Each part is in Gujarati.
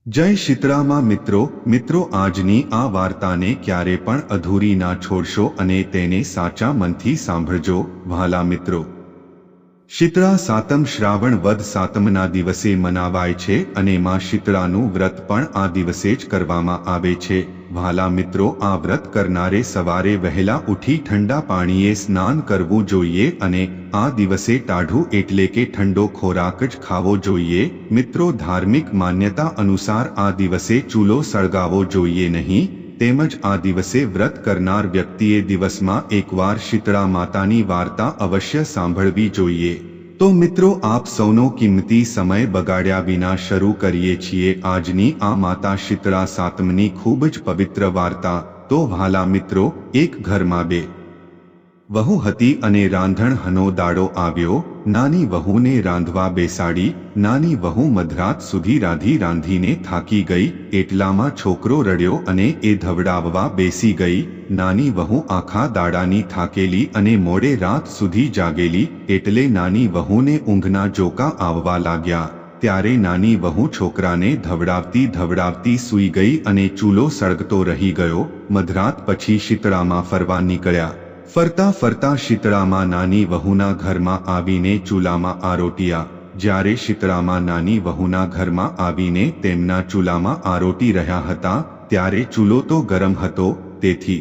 જય શીતળામાં મિત્રો આજની આ વાર્તાને ક્યારે પણ અધૂરી ના છોડશો અને તેને સાચા મનથી સાંભળજો વહાલા મિત્રો। શીતળા સાતમ શ્રાવણ વદ સાતમના દિવસે મનાવાય છે અને માં શીતળાનું વ્રત પણ આ દિવસે જ કરવામાં આવે છે। વહાલા મિત્રો, આ વ્રત કરનારે સવારે વહેલા ઉઠી ઠંડા પાણીએ સ્નાન કરવું જોઈએ અને આ દિવસે ટાઢું એટલે કે ઠંડો ખોરાક જ ખાવો જોઈએ। મિત્રો, ધાર્મિક માન્યતા અનુસાર આ દિવસે ચૂલો સળગાવવો જોઈએ નહીં, તેમજ આ દિવસે વ્રત કરનાર વ્યક્તિએ દિવસમાં એકવાર શીતળા માતાની વાર્તા અવશ્ય સાંભળવી જોઈએ। તો મિત્રો, આપ સૌનો કિંમતી સમય બગાડ્યા વિના શરૂ કરીએ છીએ આજની આ માતા શીતળા સાતમની ખૂબ જ પવિત્ર વાર્તા। તો વહાલા મિત્રો, એક ઘરમાં બે વહુ હતી અને રાંધણનો દાડો આવ્યો। નાની વહુને રાંધવા બેસાડી। નાની વહુ મધરાત સુધી રાંધીને થાકી ગઈ એટલામાં છોકરો રડ્યો અને એ ધવડાવવા બેસી ગઈ। નાની વહુ આખા દાડાની થાકેલી અને મોડે રાત સુધી જાગેલી એટલે નાની વહુને ઊંઘના જોકા આવવા લાગ્યા। ત્યારે નાની વહુ છોકરાને ધવડાવતી સૂઈ ગઈ અને ચૂલો સળગતો રહી ગયો। મધરાત પછી શીતળામાં ફરવા નીકળ્યા। ફરતા શીતળામાં નાની વહુના ઘરમાં આવીને ચૂલામાં આરોટ્યા। જ્યારે શીતળામાં નાની વહુના ઘરમાં આવીને તેમના ચૂલામાં આરોટી રહ્યા હતા ત્યારે ચૂલો તો ગરમ હતો, તેથી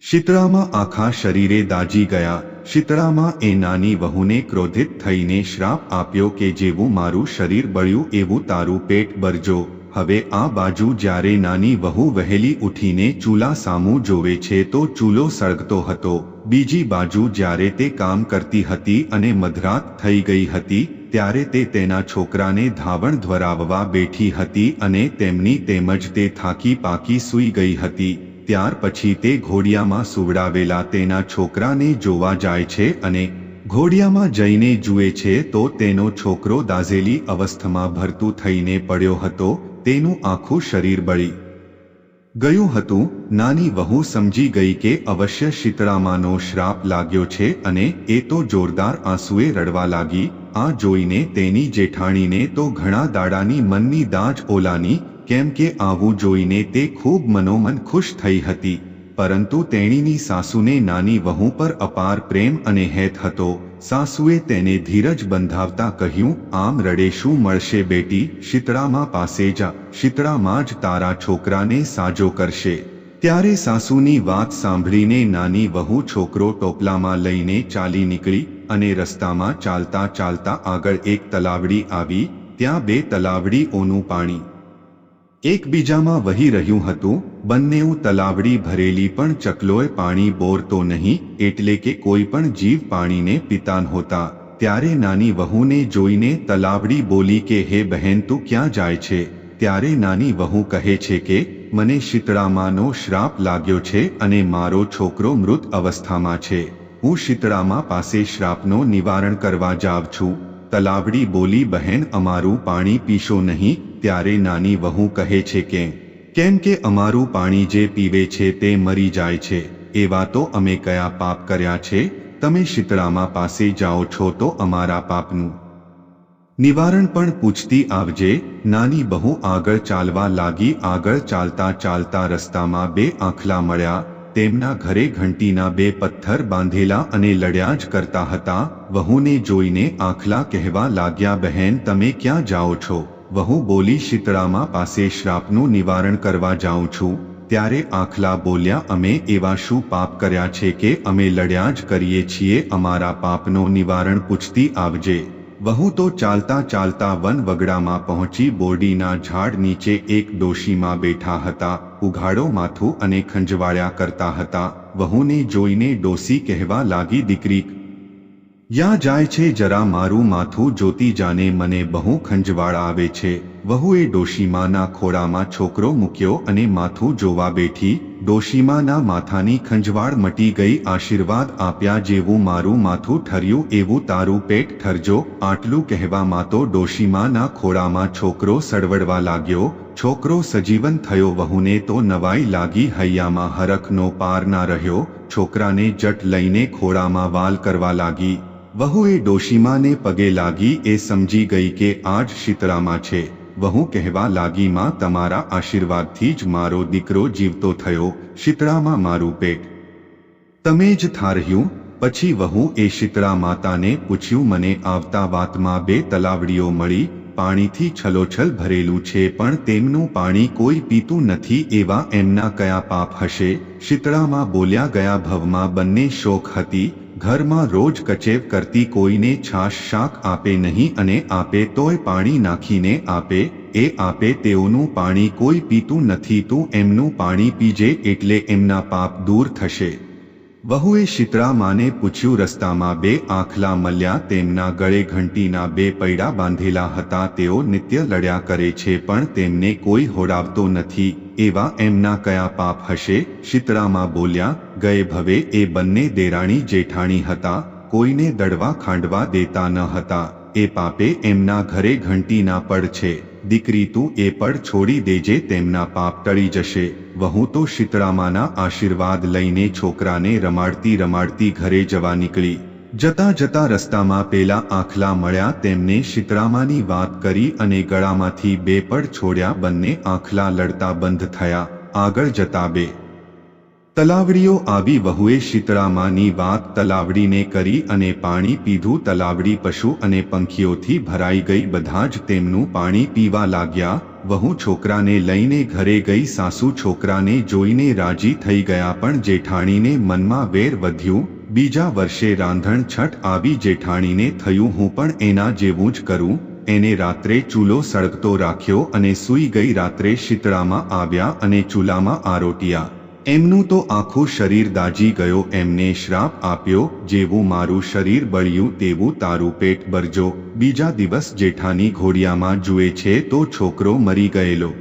શીતળામાં આખા શરીરે દાજી ગયા। શીતળામાં એ નાની વહુને ક્રોધિત થઈને શ્રાપ આપ્યો કે જેવું મારું શરીર બળ્યું એવું તારું પેટ બળજો। હવે આ બાજુ જ્યારે નાની વહુ વહેલી ઉઠીને ચૂલા સામું જોવે છે તો ચૂલો સળગતો હતો, બીજી બાજુ જ્યારે તે કામ કરતી હતી અને મધરાત થઈ ગઈ હતી ત્યારે તે તેના છોકરાને ધાવણ ધ્વરાવવા બેઠી હતી અને તેમની તેમજ તે થાકી પાકી સૂઈ ગઈ હતી। ત્યાર પછી તે ઘોડિયામાં સુવડાવેલા તેના છોકરાને જોવા જાય છે અને ઘોડિયામાં જઈને જુએ છે તો તેનો છોકરો દાઝેલી અવસ્થામાં ભરતું થઈને પડ્યો હતો, તેનું આખું શરીર બળી ગયું હતું। નાની વહુ સમજી ગઈ કે અવશ્ય શીતળામાનો શ્રાપ લાગ્યો છે અને એ તો જોરદાર આંસુએ રડવા લાગી। આ જોઈને તેની જેઠાણીને તો ઘણા દાડાની મનની દાજ ઓલાની, કેમ કે આવું જોઈને તે ખૂબ મનોમન ખુશ થઈ હતી। પરંતુ તેણીની સાસુને નાની વહુ પર અપાર પ્રેમ અને હેત હતો। સાસુએ તેને ધીરજ બંધાવતા કહ્યું, આમ રડે શું મળશે બેટી, શીતળામાં પાસે જા, શીતળામાં જ તારા છોકરાને સાજો કરશે। ત્યારે સાસુની વાત સાંભળીને નાની વહુ છોકરો ટોપલામાં લઈને ચાલી નીકળી અને રસ્તામાં ચાલતા આગળ એક તલાવડી આવી। ત્યાં બે તલાવડીઓનું પાણી એકબીજામાં વહી રહ્યું હતું। બંનેઉ તલાવડી ભરેલી પણ ચકલોય પાણી બોરતો નહીં, એટલે કે કોઈ પણ જીવ પાણીને પીતા નહોતા। ત્યારે નાની વહુને જોઈને તલાવડી બોલી કે હે બહેન, તું ક્યાં જાય છે? ત્યારે નાની વહુ કહે છે કે મને શીતળામાનો શ્રાપ લાગ્યો છે અને મારો છોકરો મૃત અવસ્થામાં છે, હું શીતળામા પાસે શ્રાપનો નિવારણ કરવા જાવ છું। તલાવડી બોલી, બહેન, અમારું પાણી પીશો નહીં? ત્યારે નાની વહુ કહે છે કેમ કે અમારું પાણી જે પીવે છે તે મરી જાય છે। એવા તો અમે કયા પાપ કર્યા છે? તમે શીતળામા પાસે જાઓ છો તો અમારા પાપનું નિવારણ પણ પૂછતી આવજે। નાની બહુ આગળ ચાલવા લાગી। આગળ ચાલતા રસ્તામાં બે આંખલા મળ્યા। તેમના ઘરે ઘંટીના બે પથ્થર બાંધેલા અને લડ્યા જ કરતા હતા। વહુને જોઈને આંખલા કહેવા લાગ્યા, બહેન, તમે ક્યાં જાઓ છો? વહુ બોલી, શીતળામા પાસે શ્રાપનું નિવારણ કરવા જાઉં છું। ત્યારે આંખલા બોલ્યા, અમે એવા શું પાપ કર્યા છે કે અમે લડ્યા જ કરીએ છીએ? અમારા પાપનો નિવારણ પૂછતી આવજે। વહુ તો ચાલતા વન વગડામાં પહોંચી। બોરડીના ઝાડ નીચે એક ડોશીમાં બેઠા હતા, ઉઘાડો માથું અને ખંજવાળ્યા કરતા હતા। વહુને જોઈને ડોસી કહેવા લાગી, દીકરી યાં જાય છે? જરા મારું માથું જોતી જાને, મને બહુ ખંજવાળ આવે છે। વહુએ ડોશીમાના ખોળામાં છોકરો મૂક્યો અને માથું જોવા બેઠી। ડોશીમાના માથાની ખંજવાળ મટી ગઈ। આશીર્વાદ આપ્યા, જેવું મારું માથું ઠર્યું એવું તારું પેટ ઠરજો। આટલું કહેવામાં તો ડોશીમાના ખોળામાં છોકરો સડવડવા લાગ્યો। છોકરો સજીવન થયો। વહુને તો નવાઈ લાગી, હૈયામાં હરખનો પાર ના રહ્યો। છોકરાને જટ લઈને ખોળામાં વાલ કરવા લાગી। વહુએ ડોશીમાને પગે લાગી। એ સમજી ગઈ કે આજ શીતળામા છે। વહુ કહેવા લાગી, માં તમારા આશીર્વાદથી જ મારો દીકરો જીવતો થયો, શીતળામાં મારું પેટ તમે જ ઠાર્યું. પછી વહુએ શીતળા માતાને પૂછ્યું, મને આવતા વાતમાં 2 તલાવડીઓ મળી, પાણીથી છલોછલ ભરેલું છે, પણ તેમનું પાણી કોઈ પીતું નથી, એવા એમના કયા પાપ હશે? શીતળામાં બોલ્યા, ગયા ભવમાં બંને શોક હતી, ઘરમાં રોજ કચેવ કરતી, કોઈને છાશ શાક આપે નહીં, અને આપે તોય પાણી નાખીને આપે, એ આપે તેઓનું પાણી કોઈ પીતું નથી, તું એમનું પાણી પીજે એટલે એમના પાપ દૂર થશે. વહુએ શીતળા માને પૂછ્યું, રસ્તામાં 2 આખલા મળ્યા, તેમના ગળે ઘંટીના 2 પૈડા બાંધેલા હતા, તેઓ નિત્ય લડ્યા કરે છે, પણ તેમને કોઈ હોડાવતો નથી, એવા એમના કયા પાપ હશે? શીતળામાં બોલ્યા, ગયે ભવે એ બંને દેરાણી જેઠાણી હતા, કોઈને દળવા ખાંડવા દેતા ન હતા, એ પાપે એમના ઘરે ઘંટીના પડ છે, દીકરી તું એ પડ છોડી દેજે, તેમના પાપ ટળી જશે. વહુ તો શીતળામાના આશીર્વાદ લઈને છોકરાને રમાડતી રમાડતી ઘરે જવા નીકળી. જતા જતા રસ્તામાં પેલા આખલા મળ્યા, તેમને શીતળામાની વાત કરી અને ગળામાંથી 2 પડ છોડ્યા, બંને આખલા લડતા બંધ થયા. આગળ જતા 2 તલાવડીઓ આવી, વહુએ શીતળામાની વાત તલાવડીને કરી અને પાણી પીધું. તલાવડી પશુ અને પંખીઓથી ભરાઈ ગઈ, બધા જ તેમનું પાણી પીવા લાગ્યા. વહુ છોકરાને લઈને ઘરે ગઈ, સાસુ છોકરાને જોઈને રાજી થઈ ગયા, પણ જેઠાણીને મનમાં વેર વધ્યું. બીજા વર્ષે રાંધણ છઠ આવી, જેઠાણીને થયું હું પણ એના જેવું જ કરું, એને રાત્રે ચૂલો સળગતો રાખ્યો અને સૂઈ ગઈ. રાત્રે શીતળામાં આવ્યા અને ચૂલામાં આરોટ્યા, એમનું તો આખું શરીર દાજી ગયો. એમને શ્રાપ આપ્યો, જેવું મારું શરીર બળ્યું તેવું તારું પેટ બળજો. બીજા દિવસ જેઠાની ઘોડિયામાં જુએ છે તો છોકરો મરી ગયેલો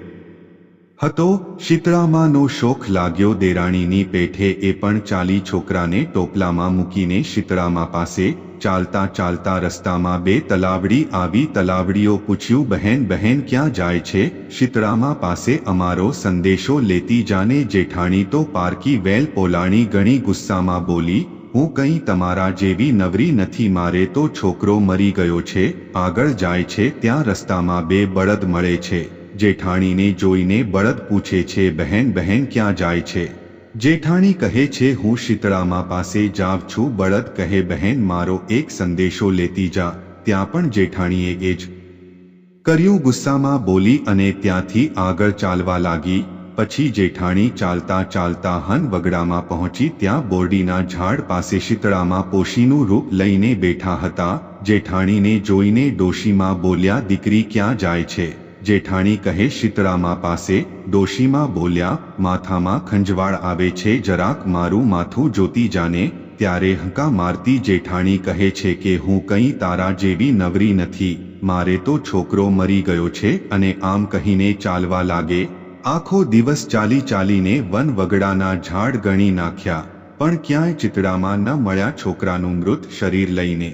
હતો. શીતળામાનો શોખ લાગ્યો, દેરાણીની પેઠે એ પણ ચાલી, છોકરાને ટોપલામાં મૂકીને શીતળામા પાસે ચાલતા ચાલતા રસ્તામાં 2 તલાવડી આવી. તલાવડીઓ પૂછ્યું, બહેન બહેન ક્યાં જાય છે? શીતળામા પાસે અમારો સંદેશો લેતી જાને. જેઠાણી તો પારકી વેલ પોલાણી ગણી ગુસ્સામાં બોલી, હું કંઈ તમારા જેવી નવરી નથી, મારે તો છોકરો મરી ગયો છે. આગળ જાય છે ત્યાં રસ્તામાં 2 બળદ મળે છે. જેઠાણીને જોઈને બળદ પૂછે છે, બહેન બહેન ક્યાં જાય છે? જેઠાણી કહે છે, હું શીતળામા પાસે જાવ છું. બળદ કહે, બહેન મારો એક સંદેશો લેતી જા. ત્યાં પણ જેઠાણીએ એ જ કર્યું, ગુસ્સામાં બોલી અને ત્યાંથી આગળ ચાલવા લાગી. પછી જેઠાણી ચાલતા ચાલતા હન વગડામાં પહોંચી. ત્યાં બોરડીના ઝાડ પાસે શીતળામા પોશીનું રૂપ લઈને બેઠા હતા. જેઠાણીને જોઈને ડોશીમાં બોલ્યા, દીકરી ક્યાં જાય છે? જેઠાણી કહે, શીતળામા પાસે. ડોશીમાં બોલ્યા, માથામાં ખંજવાળ આવે છે, જરાક મારું માથું જોતી જાને. ત્યારે હંકા મારતી જેઠાણી કહે છે કે હું કંઈ તારા જેવી નવરી નથી, મારે તો છોકરો મરી ગયો છે. અને આમ કહીને ચાલવા લાગે. આખો દિવસ ચાલી ચાલીને વન વગડાના ઝાડ ગણી નાખ્યા, પણ ક્યાંય ચિતડામાં ન મળ્યા. છોકરાનું મૃત શરીર લઈને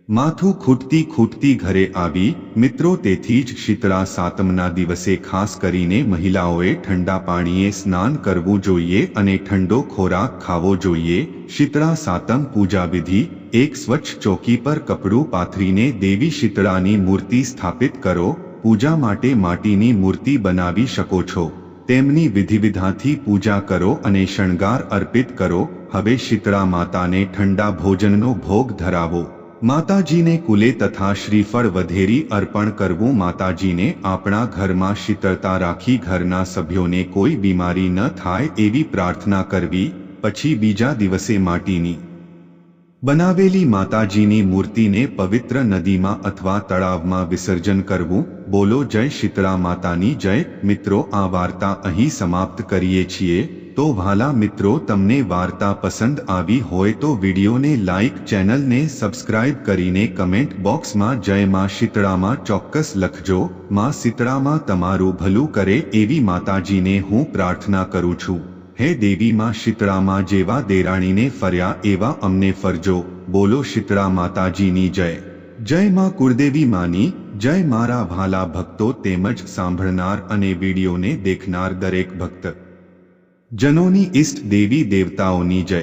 માથું ખૂટતી ખૂટતી ઘરે આવી. મિત્રો, તેથી જ શીતળા સાતમના દિવસે ખાસ કરીને મહિલાઓએ ઠંડા પાણીએ સ્નાન કરવું જોઈએ અને ઠંડો ખોરાક ખાવો જોઈએ. શીતળા સાતમ પૂજા વિધિ: એક સ્વચ્છ ચોકી પર કપડું પાથરીને દેવી શીતળાની મૂર્તિ સ્થાપિત કરો. પૂજા માટે માટીની મૂર્તિ બનાવી શકો છો. તેમની વિધિવિધાનથી પૂજા કરો અને શણગાર અર્પિત કરો. હવે શીતળા માતાને ઠંડા ભોજનનો ભોગ ધરાવો. માતાજીને કુલે તથા શ્રીફળ વધેરી અર્પણ કરવું. માતાજીને આપણા ઘરમાં શીતળતા રાખી ઘરના સભ્યોને કોઈ બીમારી ન થાય એવી પ્રાર્થના કરવી. પછી બીજા દિવસે માટીની બનાવેલી માતાજીની મૂર્તિને પવિત્ર નદીમાં અથવા તળાવમાં વિસર્જન કરવું. બોલો જય શીતળા માતાની જય. મિત્રો, આ વાર્તા અહીં સમાપ્ત કરીએ છીએ. તો વહાલા મિત્રો, તમને વાર્તા પસંદ આવી હોય તો વિડીયોને લાઇક, ચેનલને સબસ્ક્રાઇબ કરીને કમેન્ટ બોક્સમાં જય માં શીતળામાં ચોક્કસ લખજો. માં શીતળામાં તમારું ભલું કરે એવી માતાજીને હું પ્રાર્થના કરું છું. હે દેવી માં શીતળામાં જેવા દેરાણીને ફર્યા એવા અમને ફરજો. બોલો શીતળા માતાજીની જય. જય માં કુળદેવી માની જય. મારા વહાલા ભક્તો તેમજ સાંભળનાર અને વિડીયોને દેખનાર દરેક ભક્ત જનોની ઇષ્ટ દેવી દેવતાઓની જય.